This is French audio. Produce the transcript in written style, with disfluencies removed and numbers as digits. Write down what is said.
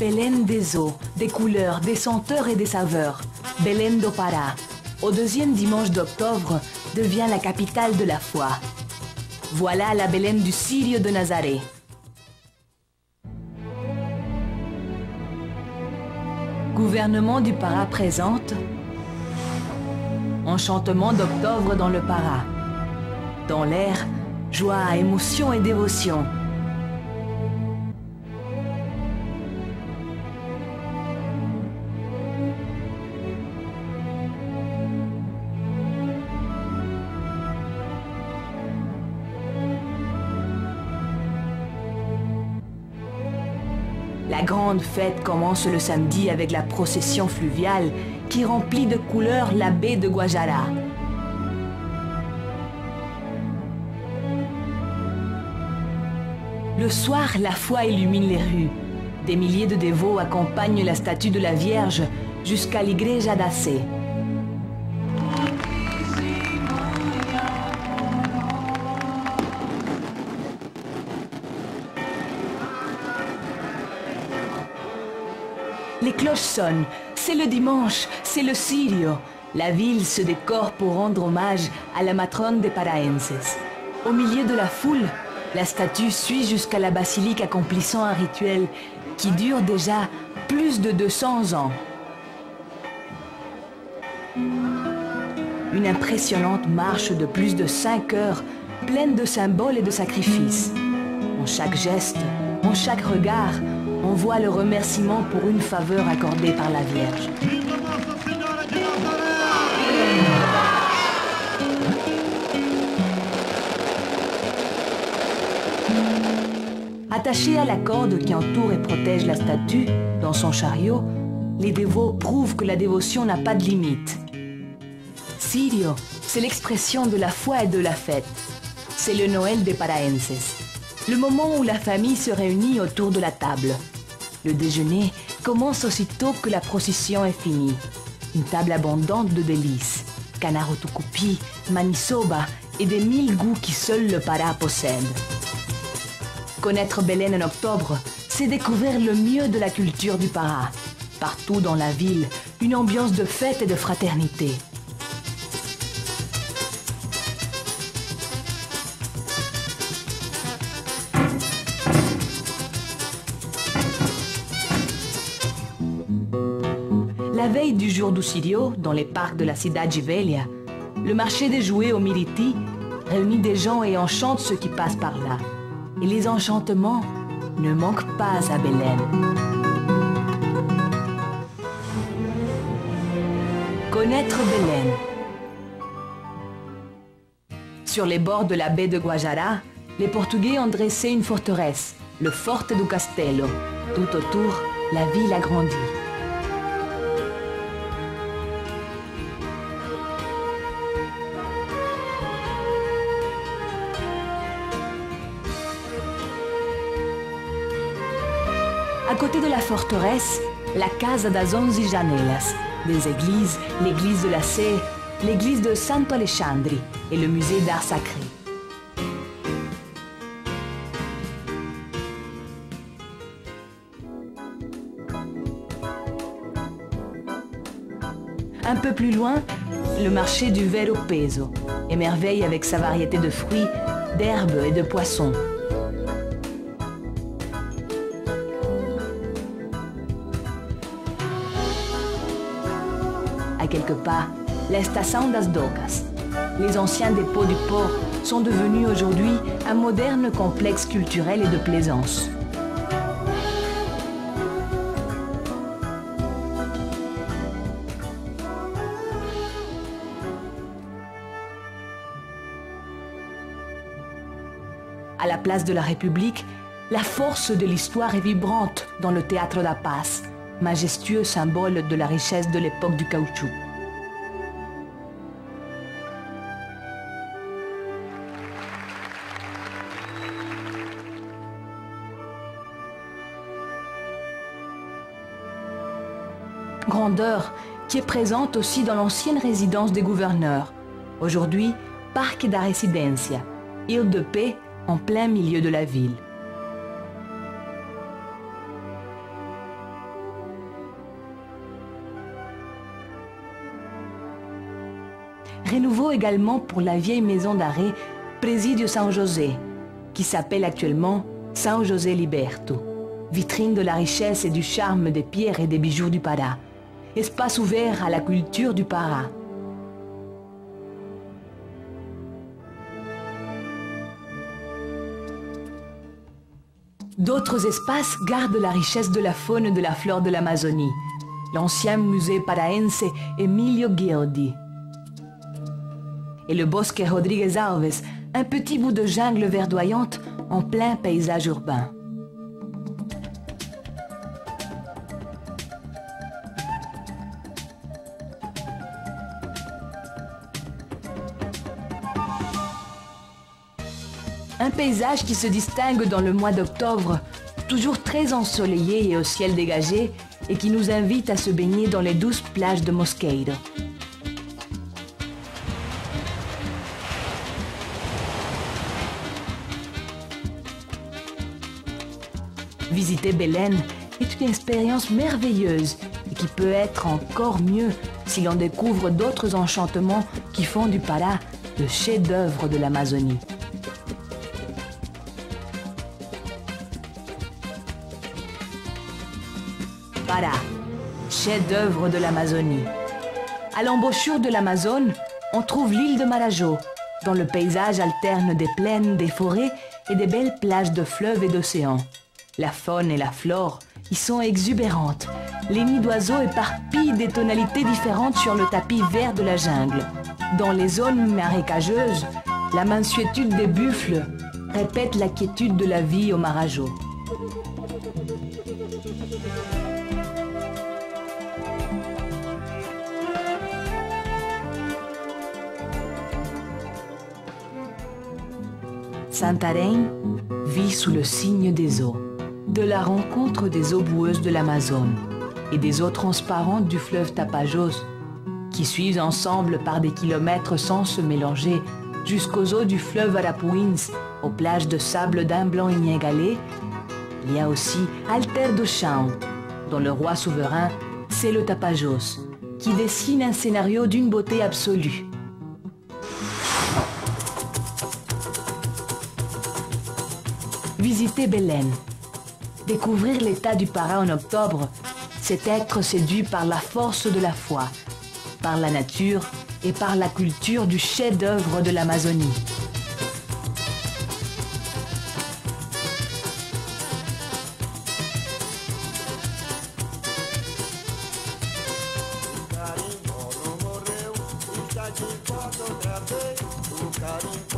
Belén des eaux, des couleurs, des senteurs et des saveurs, Belén do Pará, au deuxième dimanche d'octobre, devient la capitale de la foi. Voilà la Belén du Círio de Nazareth. Gouvernement du Pará présente Enchantement d'octobre dans le Pará. Dans l'air, joie, émotion et dévotion. La grande fête commence le samedi avec la procession fluviale qui remplit de couleurs la baie de Guajará. Le soir, la foi illumine les rues. Des milliers de dévots accompagnent la statue de la Vierge jusqu'à l'Igreja da Sé. Les cloches sonnent, c'est le dimanche, c'est le Círio. La ville se décore pour rendre hommage à la matrone des paraenses. Au milieu de la foule, la statue suit jusqu'à la basilique accomplissant un rituel qui dure déjà plus de 200 ans. Une impressionnante marche de plus de 5 heures, pleine de symboles et de sacrifices. En chaque geste, en chaque regard, on voit le remerciement pour une faveur accordée par la Vierge. Attachés à la corde qui entoure et protège la statue, dans son chariot, les dévots prouvent que la dévotion n'a pas de limite. Círio, c'est l'expression de la foi et de la fête. C'est le Noël des paraenses, le moment où la famille se réunit autour de la table. Le déjeuner commence aussitôt que la procession est finie. Une table abondante de délices, canard au tucupi, manisoba et des 1000 goûts qui seul le Pará possède. Connaître Belén en octobre, c'est découvrir le mieux de la culture du Pará. Partout dans la ville, une ambiance de fête et de fraternité. La veille du jour du Círio, dans les parcs de la Cidade Velha, le marché des jouets au Miriti réunit des gens et enchante ceux qui passent par là. Et les enchantements ne manquent pas à Belén. Connaître Belén. Sur les bords de la baie de Guajará, les Portugais ont dressé une forteresse, le Forte do Castelo. Tout autour, la ville a grandi. À côté de la forteresse, la Casa das Onze Janelas, des églises, l'église de la Sé, l'église de Santo Alexandre et le musée d'art sacré. Un peu plus loin, le marché du Vero Peso émerveille avec sa variété de fruits, d'herbes et de poissons. À quelques pas, l'Estação das Docas. Les anciens dépôts du port sont devenus aujourd'hui un moderne complexe culturel et de plaisance. À la place de la République, la force de l'histoire est vibrante dans le Théâtre da Paz, majestueux symbole de la richesse de l'époque du caoutchouc. Grandeur qui est présente aussi dans l'ancienne résidence des gouverneurs, aujourd'hui Parque da Residência, île de paix en plein milieu de la ville. renouveau également pour la vieille maison d'arrêt Presidio San José, qui s'appelle actuellement San José Liberto, vitrine de la richesse et du charme des pierres et des bijoux du Pará, espace ouvert à la culture du Pará. D'autres espaces gardent la richesse de la faune et de la flore de l'Amazonie. L'ancien musée paraense Emilio Guiodi. Et le Bosque Rodrigues Alves, un petit bout de jungle verdoyante en plein paysage urbain. Un paysage qui se distingue dans le mois d'octobre, toujours très ensoleillé et au ciel dégagé, et qui nous invite à se baigner dans les douces plages de Mosqueiro. Visiter Belém est une expérience merveilleuse et qui peut être encore mieux si l'on découvre d'autres enchantements qui font du Pará le chef-d'œuvre de l'Amazonie. Pará, chef-d'œuvre de l'Amazonie. À l'embouchure de l'Amazone, on trouve l'île de Marajó, dont le paysage alterne des plaines, des forêts et des belles plages de fleuves et d'océans. La faune et la flore y sont exubérantes. Les nids d'oiseaux éparpillent des tonalités différentes sur le tapis vert de la jungle. Dans les zones marécageuses, la mansuétude des buffles répète la quiétude de la vie au Marajó. Santarém vit sous le signe des eaux, de la rencontre des eaux boueuses de l'Amazone et des eaux transparentes du fleuve Tapajós, qui suivent ensemble par des kilomètres sans se mélanger jusqu'aux eaux du fleuve Arapuins, aux plages de sable d'un blanc inégalé. Il y a aussi Alter do Chão, dont le roi souverain, c'est le Tapajós, qui dessine un scénario d'une beauté absolue. Visiter Belém, découvrir l'état du Pará en octobre, c'est être séduit par la force de la foi, par la nature et par la culture du chef-d'œuvre de l'Amazonie. O carinho